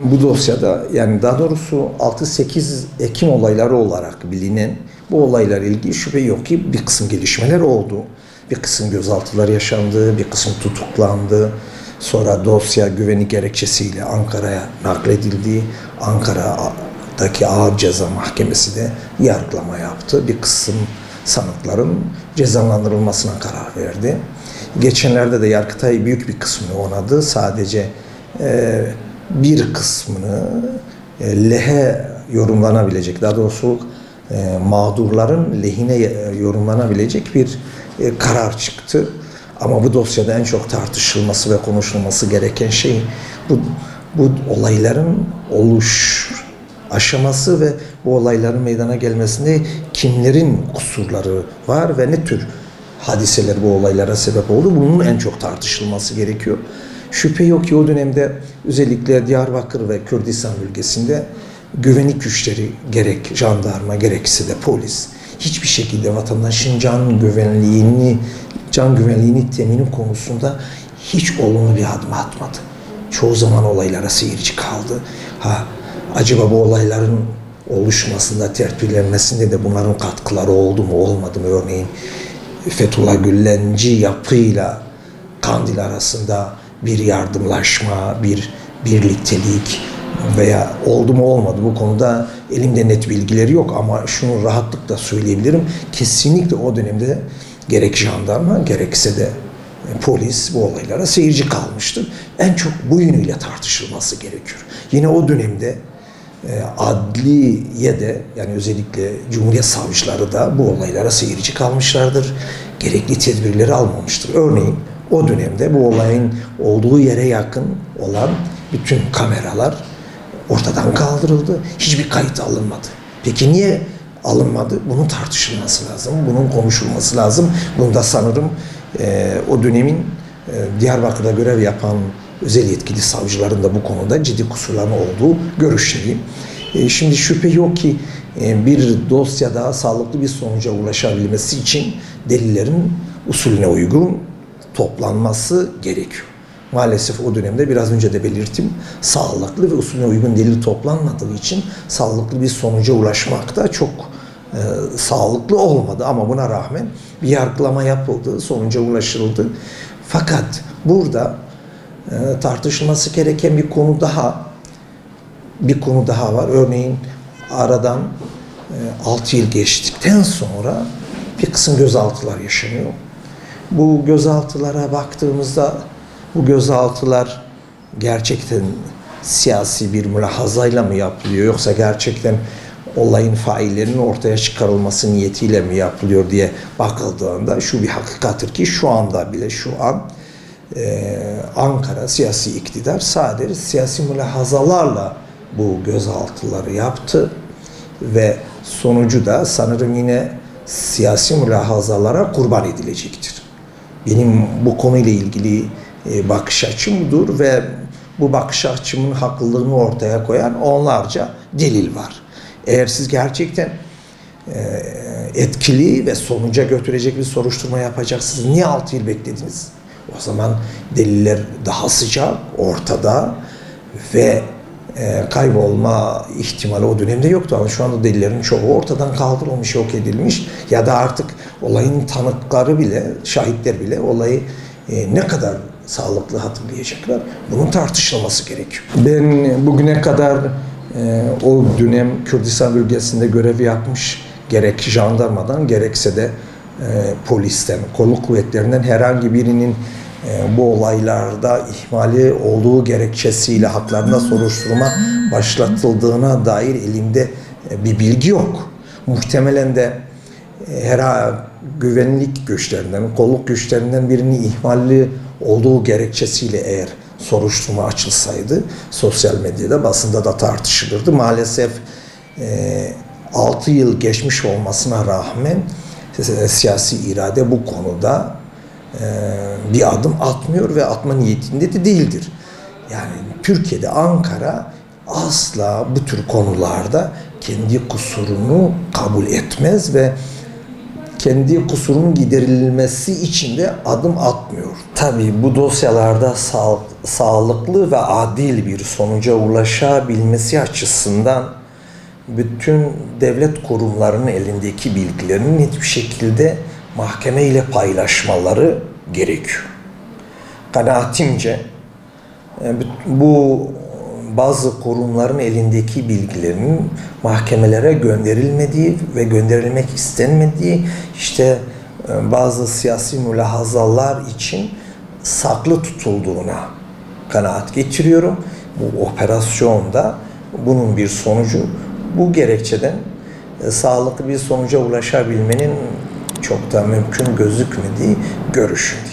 Bu dosyada, yani daha doğrusu 6-8 Ekim olayları olarak bilinen bu olaylarla ilgili şüphe yok ki bir kısım gelişmeler oldu. Bir kısım gözaltılar yaşandı, bir kısım tutuklandı. Sonra dosya güvenlik gerekçesiyle Ankara'ya nakledildi. Ankara'daki Ağır Ceza Mahkemesi de yargılama yaptı. Bir kısım sanıkların cezalandırılmasına karar verdi. Geçenlerde de Yargıtay büyük bir kısmını onadı. Sadece bir kısmını lehe yorumlanabilecek, daha doğrusu mağdurların lehine yorumlanabilecek bir karar çıktı. Ama bu dosyada en çok tartışılması ve konuşulması gereken şey bu olayların oluş aşaması ve bu olayların meydana gelmesinde kimlerin kusurları var ve ne tür hadiseler bu olaylara sebep oldu. Bunun en çok tartışılması gerekiyor. Şüphe yok ki o dönemde özellikle Diyarbakır ve Kürdistan bölgesinde güvenlik güçleri, gerek jandarma gerekse de polis, hiçbir şekilde vatandaşın can güvenliğini temini konusunda hiç olumlu bir adım atmadı. Çoğu zaman olaylara seyirci kaldı. Acaba bu olayların oluşmasında, tertiplenmesinde de bunların katkıları oldu mu, olmadı mı? Örneğin Fethullah Gülenci yapıyla Kandil arasında bir yardımlaşma, bir birliktelik veya oldu mu olmadı, bu konuda elimde net bilgileri yok ama şunu rahatlıkla söyleyebilirim. Kesinlikle o dönemde gerek jandarma gerekse de polis bu olaylara seyirci kalmıştır. En çok bu yönüyle tartışılması gerekiyor. Yine o dönemde adliye de, yani özellikle Cumhuriyet savcıları da bu olaylara seyirci kalmışlardır. Gerekli tedbirleri almamıştır. Örneğin o dönemde bu olayın olduğu yere yakın olan bütün kameralar ortadan kaldırıldı. Hiçbir kayıt alınmadı. Peki niye alınmadı? Bunun tartışılması lazım. Bunun konuşulması lazım. Bunda sanırım o dönemin Diyarbakır'da görev yapan özel yetkili savcıların da bu konuda ciddi kusurların olduğu görüşteyim. Şimdi şüphe yok ki bir dosyada sağlıklı bir sonuca ulaşabilmesi için delillerin usulüne uygun toplanması gerekiyor. Maalesef o dönemde biraz önce de belirttim, sağlıklı ve usulüne uygun delil toplanmadığı için sağlıklı bir sonuca ulaşmak da çok sağlıklı olmadı. Ama buna rağmen bir yargılama yapıldı, sonuca ulaşıldı. Fakat burada tartışılması gereken bir konu daha var. Örneğin aradan 6 yıl geçtikten sonra bir kısım gözaltılar yaşanıyor. Bu gözaltılara baktığımızda bu gözaltılar gerçekten siyasi bir mülahazayla mı yapılıyor yoksa gerçekten olayın faillerinin ortaya çıkarılması niyetiyle mi yapılıyor diye bakıldığında şu bir hakikattir ki şu anda bile şu an Ankara siyasi iktidar sadece siyasi mülahazalarla bu gözaltıları yaptı ve sonucu da sanırım yine siyasi mülahazalara kurban edilecektir. Benim bu konuyla ilgili bakış açım budur ve bu bakış açımın haklılığını ortaya koyan onlarca delil var. Eğer siz gerçekten etkili ve sonuca götürecek bir soruşturma yapacaksınız, niye 6 yıl beklediniz? O zaman deliller daha sıcak, ortada ve kaybolma ihtimali o dönemde yoktu. Ama şu anda delillerin çoğu ortadan kaldırılmış, yok edilmiş ya da artık olayın tanıkları bile, şahitler bile olayı ne kadar sağlıklı hatırlayacaklar. Bunun tartışılması gerekiyor. Ben bugüne kadar o dönem Kürdistan bölgesinde görev yapmış gerek jandarmadan gerekse de polisten, kolluk kuvvetlerinden herhangi birinin bu olaylarda ihmali olduğu gerekçesiyle haklarında soruşturma başlatıldığına dair elimde bir bilgi yok. Muhtemelen de herhangi güvenlik güçlerinden, kolluk güçlerinden birinin ihmali olduğu gerekçesiyle eğer soruşturma açılsaydı sosyal medyada, basında da tartışılırdı. Maalesef 6 yıl geçmiş olmasına rağmen siyasi irade bu konuda bir adım atmıyor ve atma niyetinde de değildir. Yani Türkiye'de Ankara asla bu tür konularda kendi kusurunu kabul etmez ve kendi kusurunun giderilmesi için de adım atmıyor. Tabii bu dosyalarda sağlıklı ve adil bir sonuca ulaşabilmesi açısından bütün devlet kurumlarının elindeki bilgilerin net bir şekilde mahkeme ile paylaşmaları gerekiyor. Kanaatimce bu bazı kurumların elindeki bilgilerin mahkemelere gönderilmediği ve gönderilmek istenmediği, işte bazı siyasi mülahazalar için saklı tutulduğuna kanaat getiriyorum. Bu operasyonda bunun bir sonucu, bu gerekçeden sağlıklı bir sonuca ulaşabilmenin çok da mümkün gözükmediği görüşündeyiz.